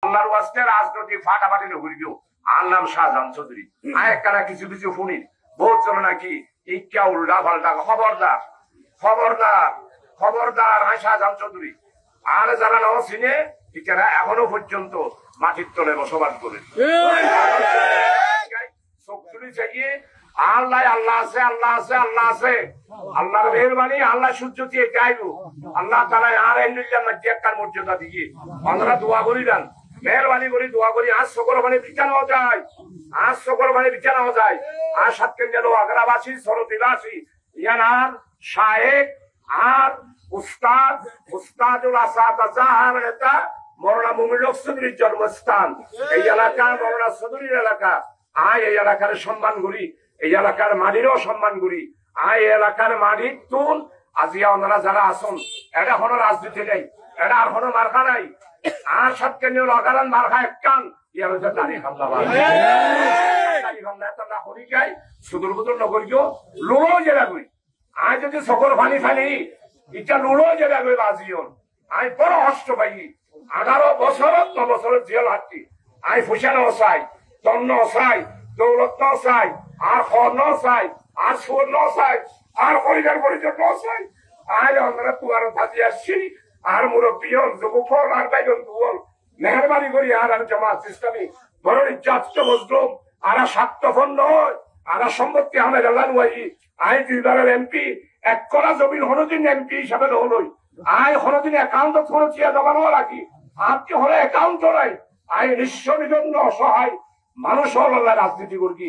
আল্লাহর ওয়াস্তে রাজনৈতিক ফাটাফাটি নগরীও আর নাম শাহজাহান চৌধুরী আয়কারা কিছু কিছু শুনি বহুত চলো নাকি ইচ্ছা উল্টা পাল্টা খবরদার খবরদার খবরদার হয় শাহজাহান চৌধুরী আর যারা নাও চিনে ইচ্ছারা এখনো পর্যন্ত মাটির তলে বসবাস করে চোখগুলি চাইয়ে আল্লাহ আল্লাহ আছে আল্লাহ আছে আল্লাহ আছে আল্লাহর মেহরবানি আল্লাহ সূর্য দিয়ে চাইব আল্লাহ তারা আর একটার মর্যাদা দিয়ে আমরা দোয়া করি দেন মেহরবানি করি দোয়া করি আজ সকল মানে বিছানাও যায় আজ সকল মানে বিছানাও যায় আর সাতকেন গেল আগ্রাবাসী সরতিবাসী ইয়ানার শায়েক আর উস্তাদ উস্তাদুল আসাদ নেতা মৌলানা মুমিনুল হক চৌধুরীর জন্মস্থান এই এলাকা মৌলানা চৌধুরীর এলাকা আয় এই এলাকার সম্মান করি এই এলাকার মাটিরও সম্মান করি আয় এলাকার মাটির তুল আজিয়া ওনারা যারা আসুন এটা কোনো রাজনীতি নেই এটা আর কোনো মার্কা নাই আর সবকে নিয়ে লগারান মার্কা এক কান ইয়ার হচ্ছে দাঁড়িয়ে খামলা দাঁড়িয়ে খামলা এত না করি যাই সুদূর বুদুর নগরীও লুড়ো জেলা করি আয় যদি সকল ফানি ফানি এটা লুড়ো জেলা করি বাজিও আমি বড় কষ্ট পাই 18 বছর 9 বছরের জেল হাঁটি আমি ফুসানো চাই তন্ন চাই দৌলত চাই আর খর ন চাই আর সুর ন চাই আর পরিবার পরিচয় ন চাই আর আমরা তুয়ার থাকি আসছি আর মুরব্বী হল যুবক হল আর বাইজন হল মেহরবানি করি আর জামাত ইসলামী বড় ইজ্জত মজলুম আর স্বার্থপর নয় আর সম্পত্তি আমের আল্লাহ আই 2 এমপি 1 করা জমিন হনদিন এমপি হিসাবে হলই আই হনদিন একাউন্ট খরচিয়া জমানো রাখি আপনি হলে একাউন্ট নাই আই নিঃস্ব নিবন্ধ অসহায় মানুষ হল রাজনীতি করি